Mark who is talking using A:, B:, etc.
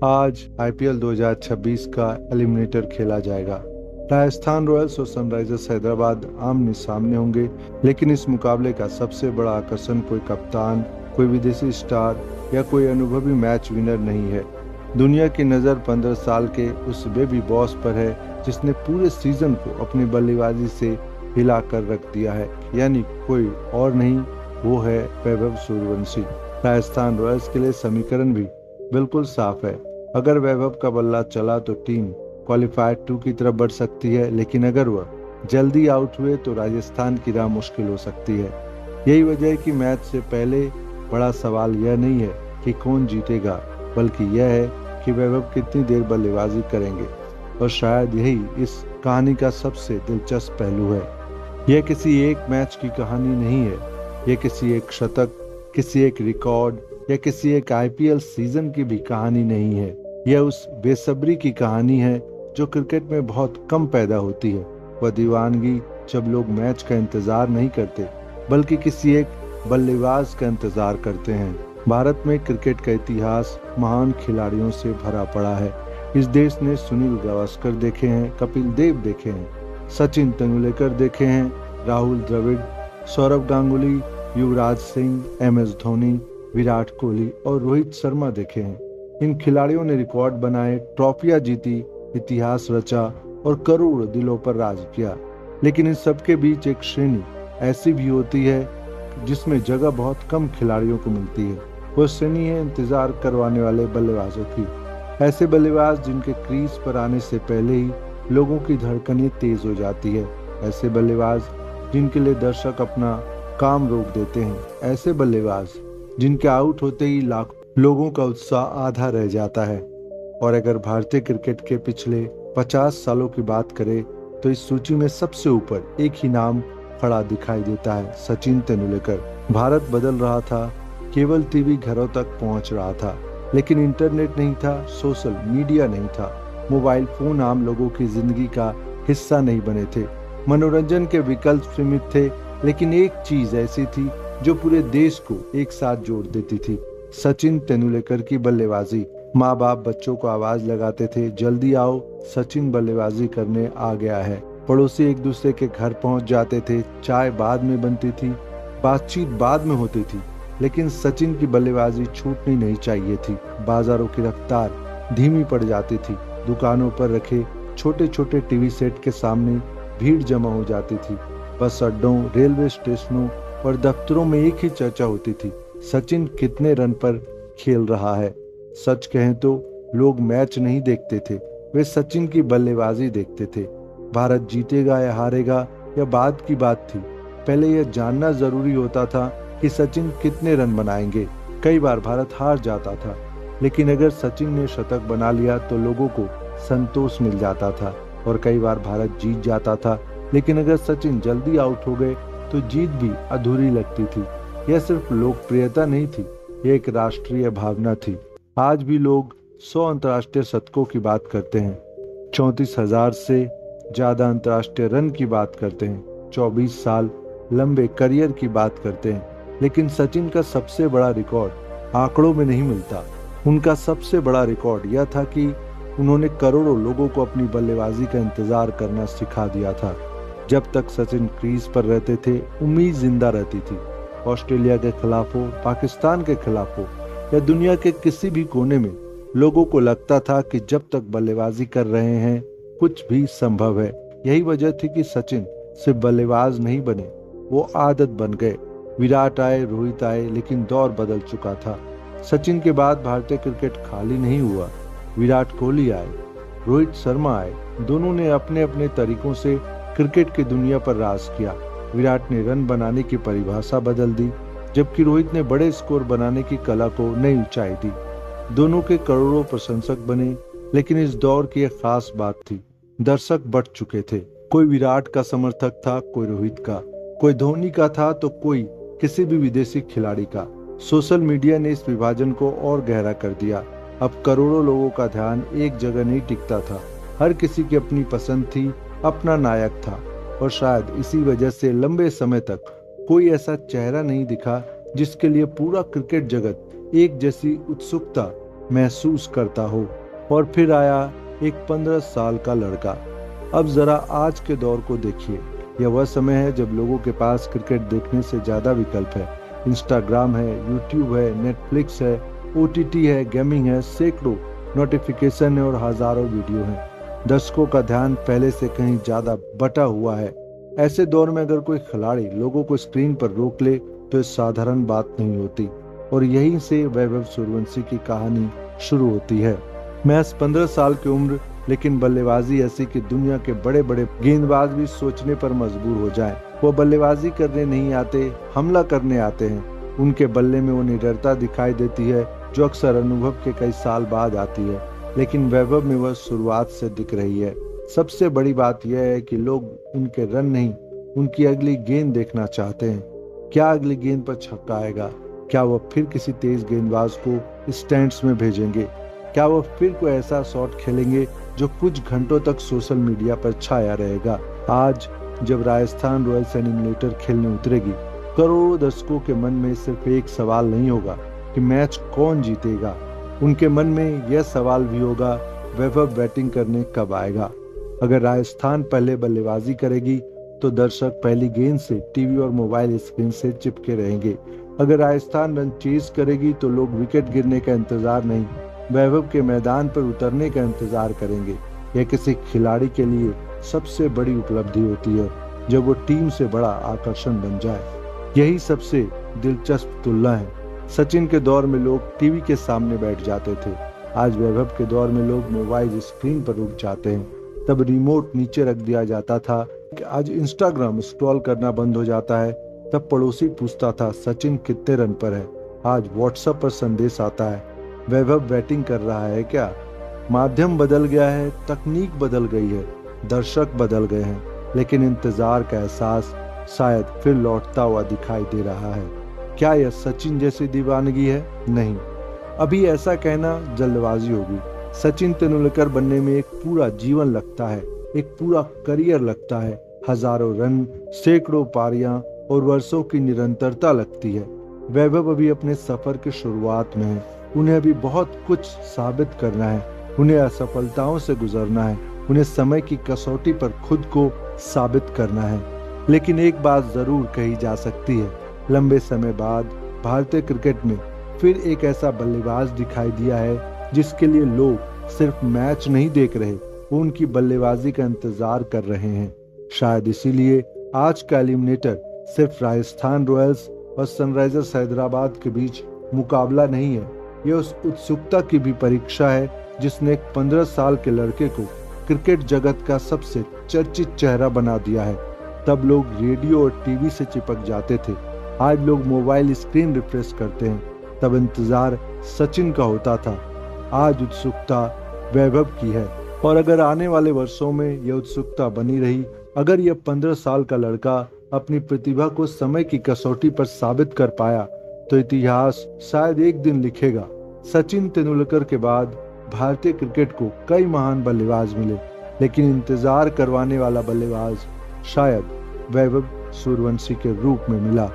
A: आज आईपीएल 2026 का एलिमिनेटर खेला जाएगा। राजस्थान रॉयल्स और सनराइजर्स हैदराबाद आमने सामने होंगे, लेकिन इस मुकाबले का सबसे बड़ा आकर्षण कोई कप्तान, कोई विदेशी स्टार या कोई अनुभवी मैच विनर नहीं है। दुनिया की नज़र 15 साल के उस बेबी बॉस पर है जिसने पूरे सीजन को अपनी बल्लेबाजी से हिला कर रख दिया है, यानी कोई और नहीं, वो है वैभव सूर्यवंशी। राजस्थान रॉयल्स के लिए समीकरण भी बिल्कुल साफ है। अगर वैभव का बल्ला चला तो टीम क्वालिफायर 2 की तरफ बढ़ सकती है, लेकिन अगर वह जल्दी आउट हुए तो राजस्थान की राह मुश्किल हो सकती है। यही वजह है कि मैच से पहले बड़ा सवाल यह नहीं है कि कौन जीतेगा, बल्कि यह है कि वैभव कितनी देर बल्लेबाजी करेंगे। और शायद यही इस कहानी का सबसे दिलचस्प पहलू है। यह किसी एक मैच की कहानी नहीं है, यह किसी एक शतक, किसी एक रिकॉर्ड या किसी एक आईपीएल सीजन की भी कहानी नहीं है। यह उस बेसब्री की कहानी है जो क्रिकेट में बहुत कम पैदा होती है। वह दीवानगी जब लोग मैच का इंतजार नहीं करते, बल्कि किसी एक बल्लेबाज का इंतजार करते हैं। भारत में क्रिकेट का इतिहास महान खिलाड़ियों से भरा पड़ा है। इस देश ने सुनील गावस्कर देखे हैं, कपिल देव देखे हैं, सचिन तेंदुलकर देखे हैं, राहुल द्रविड़, सौरव गांगुली, युवराज सिंह, एमएस धोनी, विराट कोहली और रोहित शर्मा देखे हैं। इन खिलाड़ियों ने रिकॉर्ड बनाए, ट्रॉफियां जीती, इतिहास रचा और करोड़ों दिलों पर राज किया। लेकिन इन सबके बीच एक श्रेणी ऐसी भी होती है जिसमें जगह बहुत कम खिलाड़ियों को मिलती है। वो श्रेणी है इंतजार करवाने वाले बल्लेबाजों की। ऐसे बल्लेबाज जिनके क्रीज पर आने से पहले ही लोगों की धड़कनें तेज हो जाती है। ऐसे बल्लेबाज जिनके लिए दर्शक अपना काम रोक देते हैं। ऐसे बल्लेबाज जिनके आउट होते ही लाख लोगों का उत्साह आधा रह जाता है। और अगर भारतीय क्रिकेट के पिछले 50 सालों की बात करें तो इस सूची में सबसे ऊपर एक ही नाम खड़ा दिखाई देता है, सचिन तेंदुलकर। भारत बदल रहा था, केवल टीवी घरों तक पहुंच रहा था, लेकिन इंटरनेट नहीं था, सोशल मीडिया नहीं था, मोबाइल फोन आम लोगों की जिंदगी का हिस्सा नहीं बने थे, मनोरंजन के विकल्प सीमित थे। लेकिन एक चीज ऐसी थी जो पूरे देश को एक साथ जोड़ देती थी, सचिन तेंदुलकर की बल्लेबाजी। माँ बाप बच्चों को आवाज लगाते थे, जल्दी आओ, सचिन बल्लेबाजी करने आ गया है। पड़ोसी एक दूसरे के घर पहुंच जाते थे, चाय बाद में बनती थी, बातचीत बाद में होती थी, लेकिन सचिन की बल्लेबाजी छूटनी नहीं चाहिए थी। बाजारों की रफ्तार धीमी पड़ जाती थी, दुकानों पर रखे छोटे छोटे टीवी सेट के सामने भीड़ जमा हो जाती थी, बस अड्डों, रेलवे स्टेशनों और दफ्तरों में एक ही चर्चा होती थी, सचिन कितने रन पर खेल रहा है। सच कहें तो लोग मैच नहीं देखते थे, वे सचिन की बल्लेबाजी देखते थे। भारत जीतेगा या हारेगा यह बाद की बात थी, पहले यह जानना जरूरी होता था कि सचिन कितने रन बनाएंगे। कई बार भारत हार जाता था, लेकिन अगर सचिन ने शतक बना लिया तो लोगों को संतोष मिल जाता था। और कई बार भारत जीत जाता था, लेकिन अगर सचिन जल्दी आउट हो गए तो जीत भी अधूरी लगती थी। यह सिर्फ लोकप्रियता नहीं थी, यह एक राष्ट्रीय भावना थी। आज भी लोग 100 अंतर्राष्ट्रीय शतकों की बात करते हैं, 34,000 से ज्यादा अंतर्राष्ट्रीय रन की बात करते हैं, 24 साल लंबे करियर की बात करते हैं। लेकिन सचिन का सबसे बड़ा रिकॉर्ड आंकड़ों में नहीं मिलता। उनका सबसे बड़ा रिकॉर्ड यह था कि उन्होंने करोड़ों लोगों को अपनी बल्लेबाजी का इंतजार करना सिखा दिया था। जब तक सचिन क्रीज पर रहते थे, उम्मीद जिंदा रहती थी। ऑस्ट्रेलिया के खिलाफ हो, पाकिस्तान के खिलाफ हो या दुनिया के किसी भी कोने में, लोगों को लगता था कि जब तक बल्लेबाजी कर रहे हैं कुछ भी संभव है। यही वजह थी कि सचिन सिर्फ बल्लेबाज नहीं बने, वो आदत बन गए। विराट आए, रोहित आए, लेकिन दौर बदल चुका था। सचिन के बाद भारतीय क्रिकेट खाली नहीं हुआ। विराट कोहली आए, रोहित शर्मा आए, दोनों ने अपने अपने तरीकों से क्रिकेट की दुनिया पर राज किया। विराट ने रन बनाने की परिभाषा बदल दी, जबकि रोहित ने बड़े स्कोर बनाने की कला को नई ऊंचाई दी। दोनों के करोड़ों प्रशंसक बने, लेकिन इस दौर की एक खास बात थी, दर्शक बढ़ चुके थे। कोई विराट का समर्थक था, कोई रोहित का, कोई धोनी का था तो कोई किसी भी विदेशी खिलाड़ी का। सोशल मीडिया ने इस विभाजन को और गहरा कर दिया। अब करोड़ों लोगों का ध्यान एक जगह नहीं टिकता था, हर किसी की अपनी पसंद थी, अपना नायक था। और शायद इसी वजह से लंबे समय तक कोई ऐसा चेहरा नहीं दिखा जिसके लिए पूरा क्रिकेट जगत एक जैसी उत्सुकता महसूस करता हो। और फिर आया एक 15 साल का लड़का। अब जरा आज के दौर को देखिए। यह वह समय है जब लोगों के पास क्रिकेट देखने से ज्यादा विकल्प है। इंस्टाग्राम है, यूट्यूब है, नेटफ्लिक्स है, ओटीटी है, गेमिंग है, सैकड़ों नोटिफिकेशन है और हजारों वीडियो हैं। दर्शकों का ध्यान पहले से कहीं ज्यादा बटा हुआ है। ऐसे दौर में अगर कोई खिलाड़ी लोगों को स्क्रीन पर रोक ले तो ये साधारण बात नहीं होती। और यहीं से वैभव सूर्यवंशी की कहानी शुरू होती है। महज 15 साल की उम्र, लेकिन बल्लेबाजी ऐसी कि दुनिया के बड़े बड़े गेंदबाज भी सोचने पर मजबूर हो जाएं। वो बल्लेबाजी करने नहीं आते, हमला करने आते हैं। उनके बल्ले में वो निडरता दिखाई देती है जो अक्सर अनुभव के कई साल बाद आती है, लेकिन वैभव में वह शुरुआत से दिख रही है। सबसे बड़ी बात यह है कि लोग उनके रन नहीं, उनकी अगली गेंद देखना चाहते हैं। क्या अगली गेंद पर छक्का आएगा? क्या वह फिर किसी तेज गेंदबाज को स्टैंड्स में भेजेंगे? क्या वह फिर कोई ऐसा शॉट खेलेंगे जो कुछ घंटों तक सोशल मीडिया पर छाया रहेगा? आज जब राजस्थान रॉयल्स एलिमिनेटर खेलने उतरेगी, करोड़ों दर्शकों के मन में सिर्फ एक सवाल नहीं होगा कि मैच कौन जीतेगा। उनके मन में यह सवाल भी होगा, वैभव बैटिंग करने कब आएगा। अगर राजस्थान पहले बल्लेबाजी करेगी तो दर्शक पहली गेंद से टीवी और मोबाइल स्क्रीन से चिपके रहेंगे। अगर राजस्थान रन चेज करेगी तो लोग विकेट गिरने का इंतजार नहीं, वैभव के मैदान पर उतरने का इंतजार करेंगे। यह किसी खिलाड़ी के लिए सबसे बड़ी उपलब्धि होती है जब वो टीम से बड़ा आकर्षण बन जाए। यही सबसे दिलचस्प तुलना है। सचिन के दौर में लोग टीवी के सामने बैठ जाते थे, आज वैभव के दौर में लोग मोबाइल स्क्रीन पर रुक जाते हैं। तब रिमोट नीचे रख दिया जाता था, आज इंस्टाग्राम स्क्रॉल करना बंद हो जाता है। तब पड़ोसी पूछता था सचिन कितने रन पर है, आज व्हाट्सएप पर संदेश आता है वैभव बैटिंग कर रहा है क्या। माध्यम बदल गया है, तकनीक बदल गई है, दर्शक बदल गए हैं, लेकिन इंतजार का एहसास शायद फिर लौटता हुआ दिखाई दे रहा है। क्या यह सचिन जैसी दीवानगी है? नहीं, अभी ऐसा कहना जल्दबाजी होगी। सचिन तेंदुलकर बनने में एक पूरा जीवन लगता है, एक पूरा करियर लगता है। हजारों रन, सैकड़ों पारियां और वर्षों की निरंतरता लगती है। वैभव अभी अपने सफर की शुरुआत में है। उन्हें अभी बहुत कुछ साबित करना है, उन्हें असफलताओं से गुजरना है, उन्हें समय की कसौटी पर खुद को साबित करना है। लेकिन एक बात जरूर कही जा सकती है, लंबे समय बाद भारतीय क्रिकेट में फिर एक ऐसा बल्लेबाज दिखाई दिया है जिसके लिए लोग सिर्फ मैच नहीं देख रहे, वो उनकी बल्लेबाजी का इंतजार कर रहे हैं। शायद इसीलिए आज का एलिमिनेटर सिर्फ राजस्थान रॉयल्स और सनराइजर्स हैदराबाद के बीच मुकाबला नहीं है, यह उस उत्सुकता की भी परीक्षा है जिसने एक 15 साल के लड़के को क्रिकेट जगत का सबसे चर्चित चेहरा बना दिया है। तब लोग रेडियो और टीवी से चिपक जाते थे, आज लोग मोबाइल स्क्रीन रिफ्रेश करते हैं। तब इंतजार सचिन का होता था, आज उत्सुकता वैभव की है। और अगर आने वाले वर्षों में यह उत्सुकता बनी रही, अगर यह 15 साल का लड़का अपनी प्रतिभा को समय की कसौटी पर साबित कर पाया, तो इतिहास शायद एक दिन लिखेगा। सचिन तेंदुलकर के बाद भारतीय क्रिकेट को कई महान बल्लेबाज मिले, लेकिन इंतजार करवाने वाला बल्लेबाज शायद वैभव सूर्यवंशी के रूप में मिला।